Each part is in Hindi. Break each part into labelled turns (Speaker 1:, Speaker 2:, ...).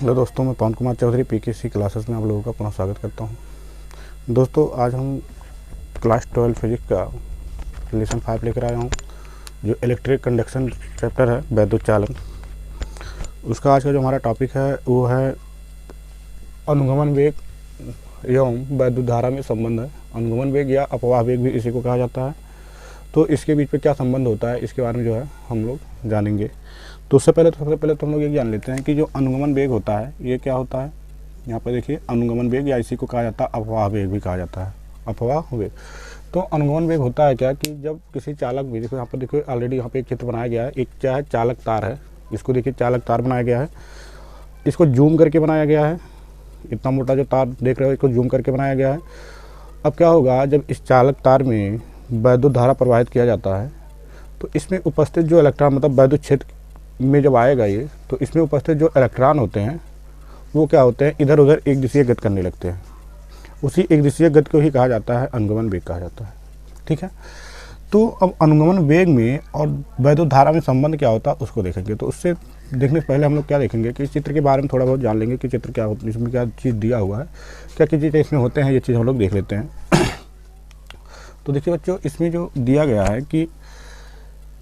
Speaker 1: हेलो दोस्तों, मैं पवन कुमार चौधरी पीकेसी क्लासेस में आप लोगों का पुनः स्वागत करता हूं। दोस्तों, आज हम क्लास 12 फिजिक्स का लेसन 5 लेकर आया हूं, जो इलेक्ट्रिक कंडक्शन चैप्टर है, वैद्युत चालन। उसका आज का जो हमारा टॉपिक है वो है अनुगमन वेग एवं वैद्युत धारा में संबंध है। अनुगमन वेग या अपवाह वेग भी इसी को कहा जाता है। तो इसके बीच में क्या संबंध होता है, इसके बारे में जो है हम लोग जानेंगे। तो उससे पहले सबसे पहले तो हम लोग ये जान लेते हैं कि जो अनुगमन वेग होता है ये क्या होता है। यहाँ पर देखिए, अनुगमन वेग या इसी को कहा जाता है अपवाह वेग भी कहा जाता है, अपवाह वेग। तो अनुगमन वेग होता है क्या कि जब किसी चालक भी, देखो यहाँ पर देखिए ऑलरेडी यहाँ पे एक चित्र बनाया गया है। एक क्या है, चालक तार है। इसको देखिए चालक तार बनाया गया है। इसको जूम करके बनाया गया है। इतना मोटा जो तार देख रहे हो इसको जूम करके बनाया गया है। अब क्या होगा, जब इस चालक तार में वैद्युत धारा प्रवाहित किया जाता है तो इसमें उपस्थित जो इलेक्ट्रॉन, मतलब वैद्युत क्षेत्र में जब आएगा ये, तो इसमें उपस्थित जो इलेक्ट्रॉन होते हैं वो क्या होते हैं, इधर उधर एक दिशीय गति करने लगते हैं। उसी एक दिशीय गति को ही कहा जाता है अनुगमन वेग कहा जाता है। ठीक है। तो अब अनुगमन वेग में और वैद्युत धारा में संबंध क्या होता है उसको देखेंगे। तो उससे देखने से पहले हम लोग क्या देखेंगे कि इस चित्र के बारे में थोड़ा बहुत जान लेंगे कि चित्र क्या होता है, इसमें क्या चीज़ दिया हुआ है, क्या क्या चीज़ें इसमें होते हैं, ये चीज़ हम लोग देख लेते हैं। तो देखिए बच्चों, इसमें जो दिया गया है कि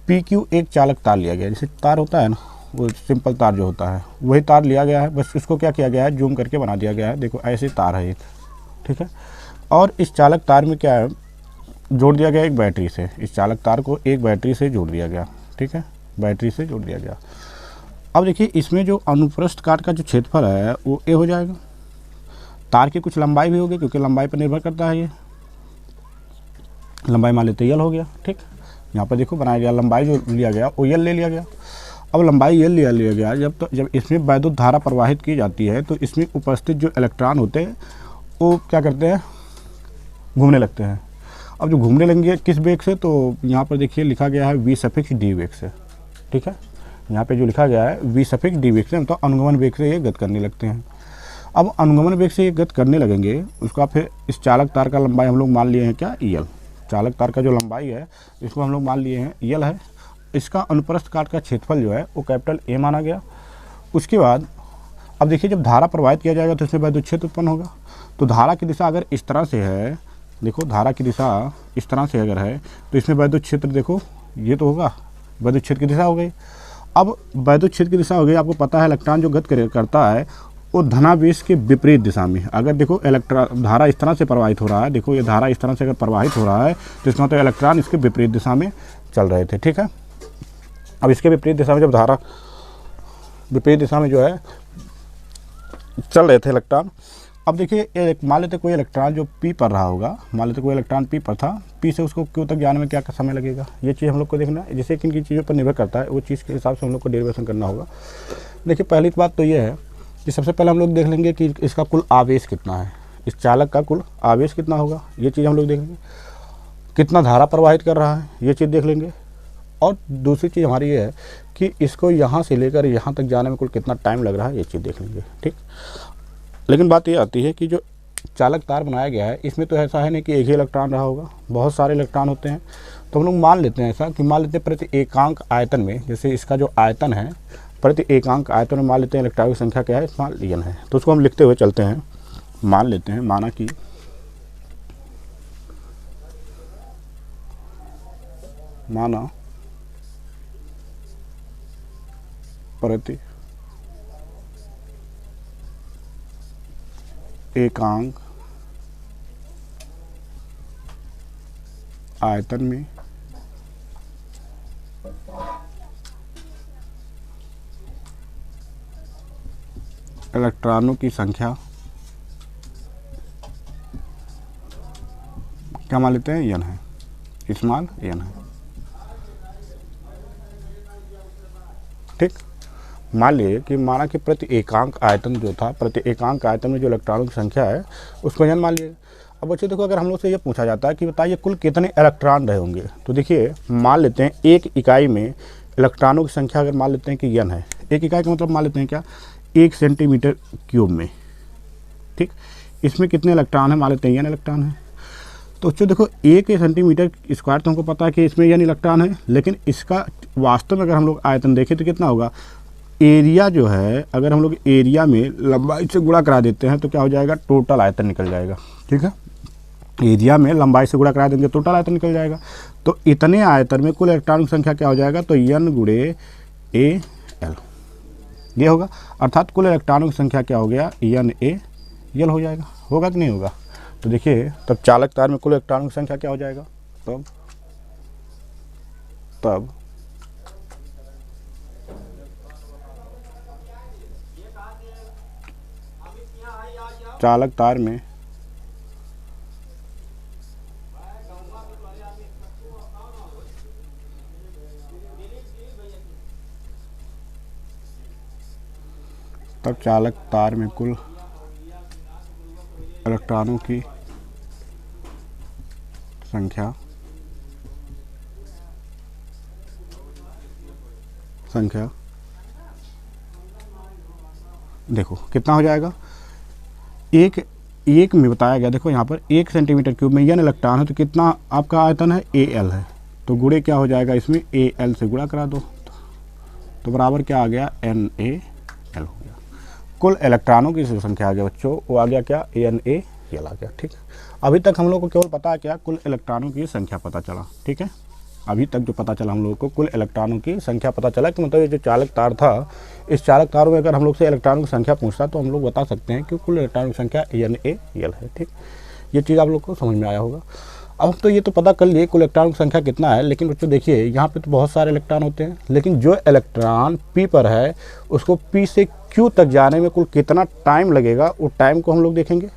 Speaker 1: PQ एक चालक तार लिया गया है। जैसे तार होता है ना, वो सिंपल तार जो होता है वही तार लिया गया है, बस इसको क्या किया गया है, जूम करके बना दिया गया है। देखो ऐसे तार है एक, ठीक है। और इस चालक तार में क्या है, जोड़ दिया गया एक बैटरी से। इस चालक तार को एक बैटरी से जोड़ दिया गया, ठीक है, बैटरी से जोड़ दिया गया। अब देखिए इसमें जो अनुप्रस्थ काट का जो क्षेत्रफल है वो ए हो जाएगा। तार की कुछ लंबाई भी होगी, क्योंकि लंबाई पर निर्भर करता है। ये लंबाई मान लेते यल हो गया, ठीक। यहाँ पर देखो बनाया गया, लंबाई जो लिया गया वो यल ले लिया गया। अब लंबाई यल लिया गया, जब इसमें वैद्युत धारा प्रवाहित की जाती है तो इसमें उपस्थित जो इलेक्ट्रॉन होते हैं वो क्या करते हैं, घूमने लगते हैं। अब जो घूमने लगेंगे किस वेग से, तो यहाँ पर देखिए लिखा गया है v∗d वेग से, ठीक है। यहाँ पे जो लिखा गया है v∗d वेग से, मतलब अनुगमन वेग से ये गति करने लगते हैं। अब अनुगमन वेग से ये गति करने लगेंगे, उसका फिर इस चालक तार का लंबाई हम लोग मान लिए हैं क्या, यल। चालक तार का जो लंबाई है इसको हम लोग मान लिए हैं यल है। इसका अनुप्रस्थ काट का क्षेत्रफल जो है वो कैपिटल A माना गया। उसके बाद अब देखिए, जब धारा प्रवाहित किया जाएगा तो इसमें वैद्युत क्षेत्र उत्पन्न होगा। तो धारा की दिशा अगर इस तरह से है, देखो धारा की दिशा इस तरह से अगर है तो इसमें वैद्युत क्षेत्र देखो ये तो होगा, वैद्युत क्षेत्र की दिशा हो गई। अब वैद्युत क्षेत्र की दिशा हो गई, आपको पता है इलेक्ट्रॉन जो गति करता है वो धनावेश के विपरीत दिशा में। अगर देखो इलेक्ट्रॉन धारा इस तरह से प्रवाहित हो रहा है, देखो ये धारा इस तरह से अगर प्रवाहित हो रहा है तो इसका मतलब इलेक्ट्रॉन इसके विपरीत दिशा में चल रहे थे, ठीक है। अब इसके विपरीत दिशा में जब धारा विपरीत दिशा में जो है चल रहे थे इलेक्ट्रॉन, अब देखिए मान लेते कोई इलेक्ट्रॉन जो P पर रहा होगा, मान लेते कोई इलेक्ट्रॉन P पर था, P से उसको Q तक जाने में क्या समय लगेगा, ये चीज़ हम लोग को देखना है। जैसे किन किन चीज़ों पर निर्भर करता है वो चीज़ के हिसाब से हम लोग को डेरिवेशन करना होगा। देखिए पहली बात तो ये है कि सबसे पहले हम लोग देख लेंगे कि इसका कुल आवेश कितना है, इस चालक का कुल आवेश कितना होगा, ये चीज़ हम लोग देख लेंगे। कितना धारा प्रवाहित कर रहा है ये चीज़ देख लेंगे। और दूसरी चीज़ हमारी ये है कि इसको यहाँ से लेकर यहाँ तक जाने में कुल कितना टाइम लग रहा है, ये चीज़ देख लेंगे, ठीक। लेकिन बात ये आती है कि जो चालक तार बनाया गया है इसमें तो ऐसा है नहीं कि एक ही इलेक्ट्रॉन रहा होगा, बहुत सारे इलेक्ट्रॉन होते हैं। तो हम लोग मान लेते हैं ऐसा कि मान लेते हैं प्रति एकांक आयतन में, जैसे इसका जो आयतन है प्रति एकांक आयतन में मान लेते हैं इलेक्ट्रॉन की संख्या क्या है, मान n है। तो उसको हम लिखते हुए चलते हैं, मान लेते हैं, माना कि प्रति एकांक आयतन में इलेक्ट्रॉनों की संख्या क्या मान लेते हैं, n है, स्मॉल n है, ठीक। मान लिए कि माना कि प्रति एकांक आयतन जो था, प्रति एकांक आयतन में जो इलेक्ट्रॉनों की संख्या है उसको n मान लिए। अब बच्चों देखो, अगर हम लोग से ये पूछा जाता है कि बताइए कुल कितने इलेक्ट्रॉन रहे होंगे, तो देखिए मान लेते हैं एक इकाई में इलेक्ट्रॉनों की संख्या अगर मान लेते हैं कि n है, एक इकाई का मतलब मान लेते हैं क्या, 1 सेंटीमीटर क्यूब में, ठीक। इसमें कितने इलेक्ट्रॉन है, मान लेते हैं n इलेक्ट्रॉन है। तो बच्चों देखो 1 सेंटीमीटर स्क्वायर तो हमको पता है कि इसमें n इलेक्ट्रॉन है, लेकिन इसका वास्तव में अगर हम लोग आयतन देखें तो कितना होगा, एरिया जो है, अगर हम लोग एरिया में लंबाई से गुणा करा देते हैं तो क्या हो जाएगा, टोटल आयतन निकल जाएगा। ठीक है, एरिया में लंबाई से गुणा करा देंगे टोटल आयतन निकल जाएगा। तो इतने आयतन में कुल इलेक्ट्रॉनों की संख्या क्या हो जाएगा, तो n गुणे ए एल ये होगा। अर्थात कुल इलेक्ट्रॉनों की संख्या क्या हो गया, n a l हो जाएगा। होगा कि नहीं होगा? तो देखिए तब चालक तार में कुल इलेक्ट्रॉनों की संख्या क्या हो जाएगा, तब चालक तार में कुल इलेक्ट्रॉनों की संख्या देखो कितना हो जाएगा, एक में बताया गया, देखो यहाँ पर 1 सेंटीमीटर क्यूब में n इलेक्ट्रॉन है तो कितना आपका आयतन है, AL है। तो गुणे क्या हो जाएगा, इसमें AL से गुणा करा दो तो बराबर क्या आ गया, NaL हो गया। कुल इलेक्ट्रॉनों की जो संख्या आ गया बच्चों, वो आ गया क्या, NaL आ गया। ठीक है, अभी तक हम लोग को केवल पता है क्या, कुल इलेक्ट्रॉनों की संख्या पता चला। ठीक है, अभी तक जो पता चला हम लोगों को, कुल इलेक्ट्रॉनों की संख्या पता चला कि मतलब ये जो चालक तार था, इस चालक तार में अगर हम लोग से इलेक्ट्रॉनों की संख्या पूछता तो हम लोग बता सकते हैं कि कुल इलेक्ट्रॉनों की संख्या NaL है। ठीक, ये चीज़ आप लोग को समझ में आया होगा। अब हम तो ये तो पता कर लिए कुल इलेक्ट्रॉनों की संख्या कितना है, लेकिन बच्चों देखिए यहाँ पे तो बहुत सारे इलेक्ट्रॉन होते हैं, लेकिन जो इलेक्ट्रॉन P पर है उसको P से Q तक जाने में कुल कितना टाइम लगेगा, वो टाइम को हम लोग देखेंगे।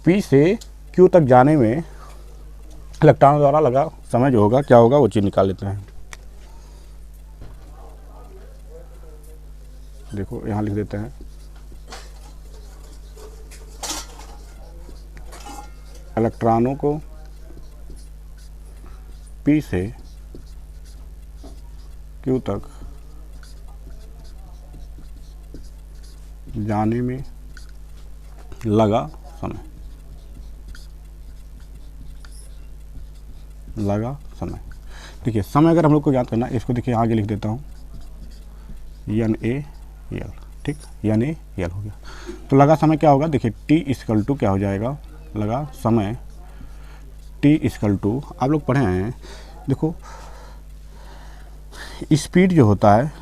Speaker 1: P से Q तक जाने में इलेक्ट्रॉन द्वारा लगा समय जो होगा, क्या होगा, वो चीज़ निकाल लेते हैं। देखो यहाँ लिख देते हैं, इलेक्ट्रॉनों को P से Q तक जाने में लगा समय। देखिए समय अगर हम लोग को याद करना, इसको देखिए आगे लिख देता हूँ, NaL। ठीक, NaL हो गया। तो लगा समय क्या होगा, देखिए T इक्वल टू क्या हो जाएगा, लगा समय T इक्वल टू, आप लोग पढ़े हैं, देखो स्पीड जो होता है,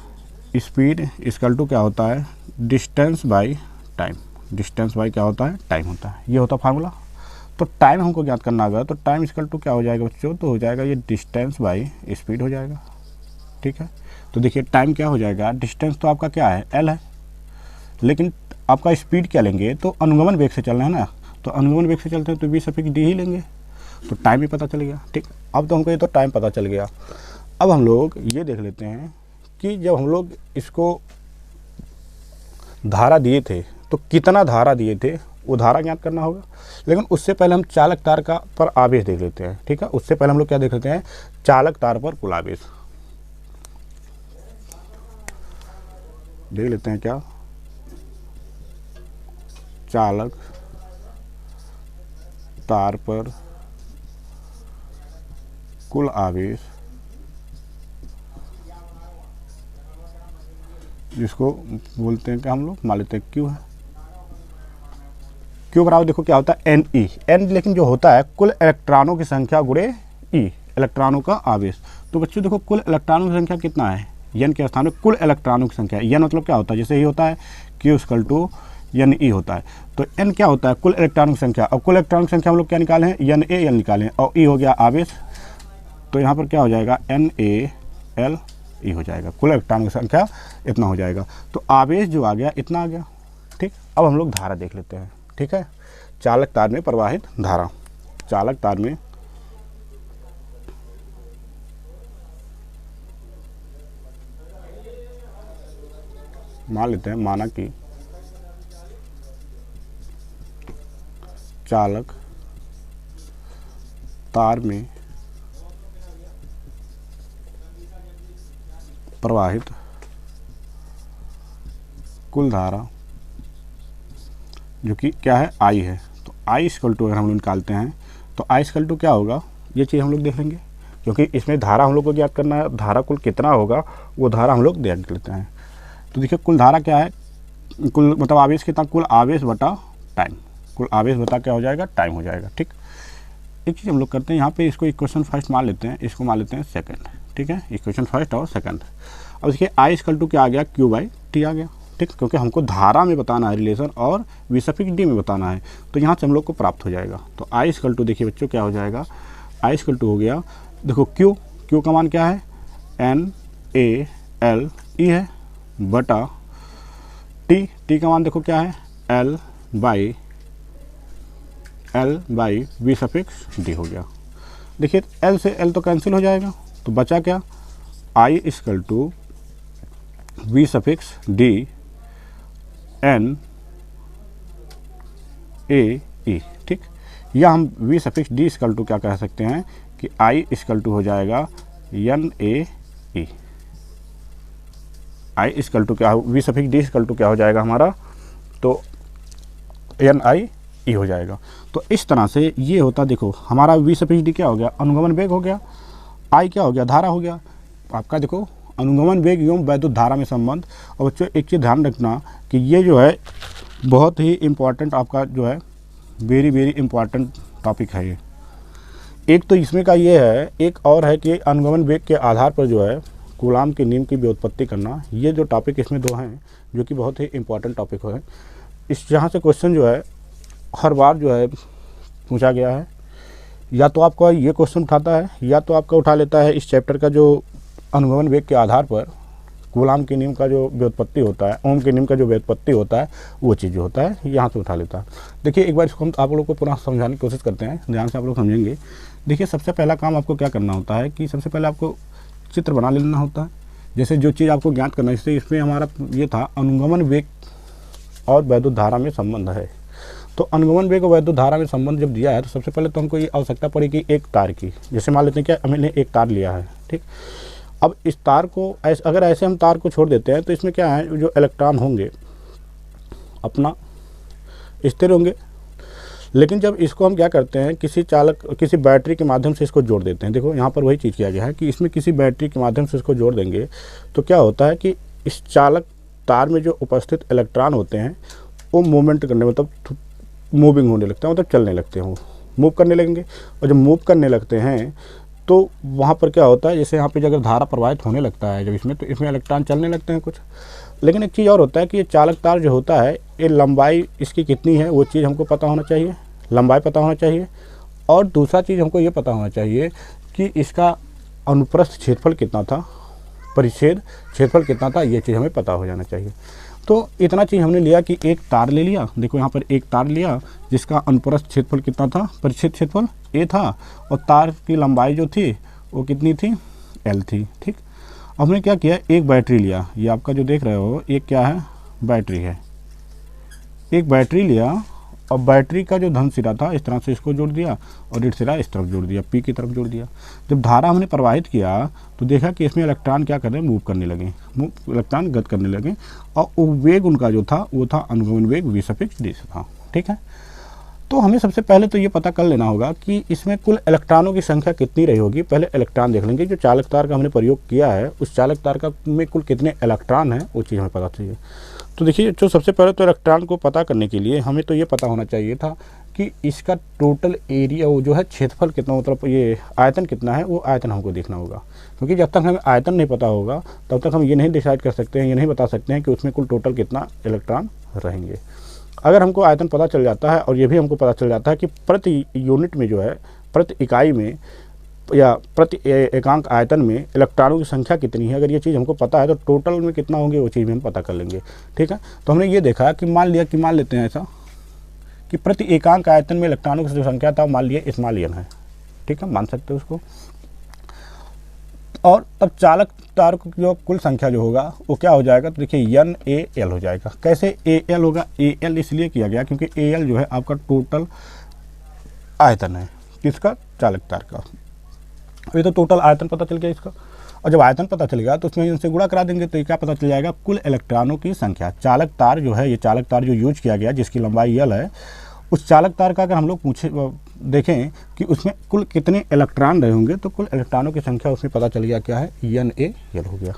Speaker 1: स्पीड इक्वल टू क्या होता है, distance by time. Distance by क्या होता है, टाइम होता है। ये होता फार्मूला। तो टाइम हमको ज्ञात करना होगा, तो टाइम इक्वल टू क्या हो जाएगा बच्चों, तो हो जाएगा ये डिस्टेंस बाई स्पीड हो जाएगा। ठीक है, तो देखिए टाइम क्या हो जाएगा, डिस्टेंस तो आपका क्या है, L है, लेकिन आपका स्पीड क्या लेंगे, तो अनुगमन वेग से चलना है ना, तो अनुगमन वेग से चलते हैं तो v सफिक्स d ही लेंगे, तो टाइम भी पता चल गया। ठीक, अब तो हमको ये तो टाइम पता चल गया। अब हम लोग ये देख लेते हैं कि जब हम लोग इसको धारा दिए थे तो कितना धारा दिए थे, वो धारा ज्ञात करना होगा। लेकिन उससे पहले हम चालक तार का पर आवेश देख लेते हैं। ठीक है, उससे पहले हम लोग क्या देख लेते हैं, चालक तार पर कुल आवेश देख लेते हैं। क्या, चालक तार पर कुल आवेश, जिसको बोलते हैं कि हम लोग मान लेते हैं Q है। Q बराबर देखो क्या होता है, NE। N लेकिन जो होता है कुल इलेक्ट्रॉनों की संख्या गुणे E, इलेक्ट्रॉनों का आवेश। तो बच्चों देखो कुल इलेक्ट्रॉनों की संख्या कितना है, N के स्थान में कुल इलेक्ट्रॉनों की संख्या। N मतलब क्या होता है, जैसे ये होता है Q इक्वल टू NE होता है, तो N क्या होता है, कुल इलेक्ट्रॉनों की संख्या। और कुल इलेक्ट्रॉनों की संख्या हम लोग क्या निकाले हैं, NaL निकाले हैं, और E हो गया आवेश। तो यहाँ पर क्या हो जाएगा, NaL E हो जाएगा, कुल इलेक्ट्रॉनों की संख्या इतना हो जाएगा। तो आवेश जो आ गया इतना आ गया। ठीक, अब हम लोग धारा देख लेते हैं। ठीक है, चालक तार में प्रवाहित धारा। चालक तार में मान लेते हैं, माना कि चालक तार में प्रवाहित कुल धारा जो कि क्या है, I है। तो I इक्वल टू अगर हम लोग निकालते हैं तो I इक्वल टू क्या होगा, ये चीज़ हम लोग देख लेंगे। क्योंकि इसमें धारा हम लोग को ज्ञात करना है, धारा कुल कितना होगा वो धारा हम लोग देख लेते हैं। तो देखिए कुल धारा क्या है, कुल मतलब आवेश कितना, कुल आवेश बटा टाइम, कुल आवेश बता क्या हो जाएगा, टाइम हो जाएगा। ठीक, एक चीज़ हम लोग करते हैं यहाँ पे, इसको इक्वेशन फर्स्ट मान लेते हैं, इसको मान लेते हैं सेकंड। ठीक है, इक्वेशन फर्स्ट और सेकंड। अब देखिए आई इक्वल टू क्या आ गया, क्यू बाई टी आ गया। ठीक, क्योंकि हमको धारा में बताना है रिलेशन और वी सफिक्स डी में बताना है, तो यहाँ से हम लोग को प्राप्त हो जाएगा। तो आई इक्वल टू देखिए बच्चों क्या हो जाएगा, आई इक्वल टू हो गया, देखो क्यू का मान क्या है, एन ए एल ई है, बटा टी का मान देखो क्या है, L by V suffix D हो गया। देखिए एल से एल तो कैंसिल हो जाएगा, तो बचा क्या, I equal to V suffix D N A E. ठीक, या हम V suffix D equal to क्या कह सकते हैं कि आई इक्वल टू हो जाएगा N A E. I equal to क्या, V suffix D equal to क्या हो जाएगा हमारा, तो एन आई ई हो जाएगा। तो इस तरह से ये होता, देखो हमारा वी सफिक्स डी क्या हो गया, अनुगमन वेग हो गया, आई क्या हो गया, धारा हो गया आपका। देखो अनुगमन वेग एवं वैद्युत धारा में संबंध। और बच्चों एक चीज़ ध्यान रखना कि ये जो है बहुत ही इम्पॉर्टेंट आपका जो है वेरी इम्पॉर्टेंट टॉपिक है ये। एक तो इसमें का ये है, एक और है कि अनुगमन वेग के आधार पर जो है कूलाम के नियम की व्युत्पत्ति करना। ये जो टॉपिक इसमें दो हैं जो कि बहुत ही इम्पॉर्टेंट टॉपिक है। इस यहाँ से क्वेश्चन जो है हर बार जो है पूछा गया है, या तो आपका ये क्वेश्चन उठाता है या तो आपका उठा लेता है इस चैप्टर का जो अनुगमन वेग के आधार पर कूलाम के नियम का जो व्युत्पत्ति होता है, ओम के नियम का जो व्युत्पत्ति होता है, वो चीज़ जो होता है यहाँ से उठा लेता है। देखिए एक बार इसको हम आप लोग को पुनः समझाने की कोशिश करते हैं, ध्यान से आप लोग समझेंगे। देखिए सबसे पहला काम आपको क्या करना होता है कि सबसे पहले आपको चित्र बना लेना होता है। जैसे जो चीज़ आपको ज्ञात करना है, इससे इसमें हमारा ये था अनुगमन वेग और वैद्युत धारा में संबंध है। तो अनुगमन वेग और वैद्युत धारा में संबंध जब दिया है तो सबसे पहले तो हमको ये आवश्यकता पड़ेगी एक तार की। जैसे मान लेते हैं क्या, हमने एक तार लिया है। ठीक, अब इस तार को अगर ऐसे हम तार को छोड़ देते हैं तो इसमें क्या है, जो इलेक्ट्रॉन होंगे अपना स्थिर होंगे। लेकिन जब इसको हम क्या करते हैं, किसी बैटरी के माध्यम से इसको जोड़ देते हैं। देखो यहाँ पर वही चीज़ किया गया है कि इसमें किसी बैटरी के माध्यम से इसको जोड़ देंगे तो क्या होता है कि इस चालक तार में जो उपस्थित इलेक्ट्रॉन होते हैं वो मूवमेंट करने, मतलब मूविंग होने लगते हैं, मतलब चलने लगते हैं, वो मूव करने लगेंगे। और जब मूव करने लगते हैं तो वहाँ पर क्या होता है, जैसे यहाँ पे अगर धारा प्रवाहित होने लगता है जब इसमें, तो इसमें इलेक्ट्रॉन चलने लगते हैं कुछ। लेकिन एक चीज़ और होता है कि ये चालक तार जो होता है, ये लंबाई इसकी कितनी है वो चीज़ हमको पता होना चाहिए, लंबाई पता होना चाहिए। और दूसरा चीज़ हमको ये पता होना चाहिए कि इसका अनुप्रस्थ क्षेत्रफल कितना था, परिच्छेद क्षेत्रफल कितना था, ये चीज़ हमें पता हो जाना चाहिए। तो इतना चीज़ हमने लिया कि एक तार ले लिया। देखो यहाँ पर एक तार लिया जिसका अनुप्रस्थ क्षेत्रफल कितना था, परिच्छेद क्षेत्रफल ए था, और तार की लंबाई जो थी वो कितनी थी, एल थी। ठीक, हमने क्या किया, एक बैटरी लिया, ये आपका जो देख रहे हो एक क्या है, बैटरी है। एक बैटरी लिया और बैटरी का जो धन सिरा था इस तरह से इसको जोड़ दिया और ऋण सिरा इस तरफ जोड़ दिया, पी की तरफ जोड़ दिया। जब धारा हमने प्रवाहित किया तो देखा कि इसमें इलेक्ट्रॉन क्या कर रहे हैं, मूव करने लगे, इलेक्ट्रॉन गति करने लगे। और वो वेग उनका जो था वो था अनुगमन वेग वी सफिक्स डी था। ठीक है, तो हमें सबसे पहले तो ये पता कर लेना होगा कि इसमें कुल इलेक्ट्रॉनों की संख्या कितनी रही होगी। पहले इलेक्ट्रॉन देख लेंगे, जो चालक तार का हमने प्रयोग किया है उस चालक तार का में कुल कितने इलेक्ट्रॉन हैं वो चीज़ हमें पता चाहिए। तो देखिए जो सबसे पहले तो इलेक्ट्रॉन को पता करने के लिए हमें तो ये पता होना चाहिए था कि इसका टोटल एरिया वो जो है क्षेत्रफल कितना, मतलब ये आयतन कितना है, वो आयतन हमको देखना होगा। क्योंकि जब तक हमें आयतन नहीं पता होगा तब तक हम ये नहीं डिसाइड कर सकते हैं, ये नहीं बता सकते हैं कि उसमें कुल टोटल कितना इलेक्ट्रॉन रहेंगे। अगर हमको आयतन पता चल जाता है और ये भी हमको पता चल जाता है कि प्रति यूनिट में जो है, प्रति इकाई में या प्रति एकांक आयतन में इलेक्ट्रॉनों की संख्या कितनी है, अगर ये चीज़ हमको पता है तो टोटल में कितना होंगे वो चीज़ भी हम पता कर लेंगे। ठीक है, तो हमने ये देखा कि मान लेते हैं ऐसा कि प्रति एकांक आयतन में इलेक्ट्रॉनों की जो संख्या था मान लिया स्मॉल एन है। ठीक है, मान सकते हो उसको। और तब चालक तार की जो कुल संख्या जो होगा वो क्या हो जाएगा, तो देखिए एन ए एल हो जाएगा। कैसे ए एल होगा, ए एल इसलिए किया गया क्योंकि ए एल जो है आपका टोटल आयतन है, किसका, चालक तार का। ये तो टोटल आयतन पता चल गया इसका, और जब आयतन पता चलेगा तो उसमें इनसे गुणा करा देंगे तो ये क्या पता चल जाएगा, कुल इलेक्ट्रॉनों की संख्या। चालक तार जो है, ये चालक तार जो यूज किया गया जिसकी लंबाई एल है, उस चालक तार का अगर हम लोग देखें कि उसमें कुल कितने इलेक्ट्रॉन रहे होंगे, तो कुल इलेक्ट्रॉनों की संख्या उसमें पता चल गया क्या है, NaL हो गया।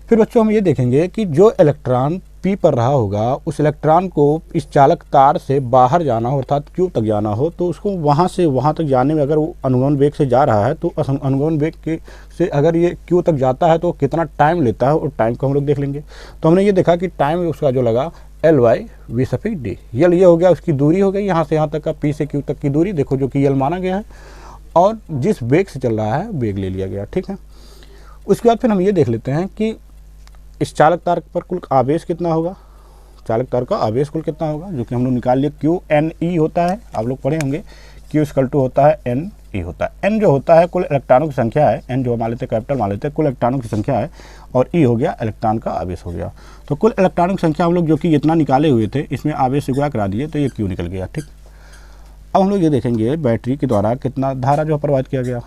Speaker 1: फिर बच्चों हम ये देखेंगे कि जो इलेक्ट्रॉन P पर रहा होगा, उस इलेक्ट्रॉन को इस चालक तार से बाहर जाना हो अर्थात Q तक जाना हो, तो उसको वहाँ से वहाँ तक जाने में अगर वो अनुगमन वेग से जा रहा है, तो अनुगमन वेग के से अगर ये Q तक जाता है तो कितना टाइम लेता है, और टाइम को हम लोग देख लेंगे। तो हमने ये देखा कि टाइम उसका जो लगा L/V∗D। यल ये हो गया, उसकी दूरी हो गई यहाँ से यहाँ तक का, P से Q तक की दूरी देखो जो कि यल माना गया है, और जिस वेग से चल रहा है वेग ले लिया गया, ठीक है। उसके बाद फिर हम ये देख लेते हैं कि इस चालक तार पर कुल आवेश कितना होगा, चालक तार का आवेश कुल कितना होगा, जो कि हम लोग निकाल लिए QNE होता है, आप लोग पढ़े होंगे, Q = होता है NE होता है। N जो होता है कुल इलेक्ट्रॉनों की संख्या है, N जो मान लेते हैं कैपिटल मान लेते हैं, कुल इलेक्ट्रॉनों की संख्या है, और E हो गया इलेक्ट्रॉन का आवेश हो गया। तो कुल इलेक्ट्रॉनों की संख्या हम लोग जो कि इतना निकाले हुए थे, इसमें आवेश से गुणा करा दिए तो ये Q निकल गया, ठीक। अब हम लोग ये देखेंगे बैटरी के द्वारा कितना धारा जो प्रवाहित किया गया।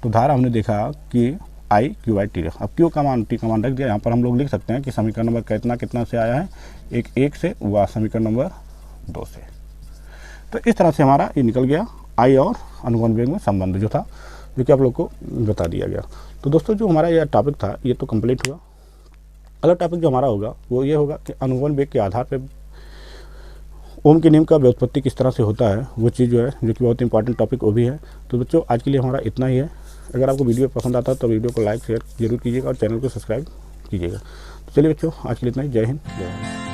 Speaker 1: तो धारा हमने देखा कि IQ/T। अब Q का मान, T का मान रख दिया। यहाँ पर हम लोग लिख सकते हैं कि समीकरण नंबर कितना से आया है, एक से, व समीकरण नंबर 2 से। तो इस तरह से हमारा ये निकल गया I और अनुगमन वेग में संबंध जो था, जो कि आप लोग को बता दिया गया। तो दोस्तों जो हमारा यह टॉपिक था ये तो कंप्लीट हुआ। अगला टॉपिक जो हमारा होगा वो ये होगा कि अनुगमन वेग के आधार पर ओम के नियम का व्युत्पत्ति किस तरह से होता है, वो चीज़ जो है, जो कि बहुत इंपॉर्टेंट टॉपिक वो भी है। तो बच्चों आज के लिए हमारा इतना ही है। अगर आपको वीडियो पसंद आता है तो वीडियो को लाइक शेयर जरूर कीजिएगा और चैनल को सब्सक्राइब कीजिएगा। तो चलिए बच्चों आज के लिए इतना ही। जय हिंद, जय भारत।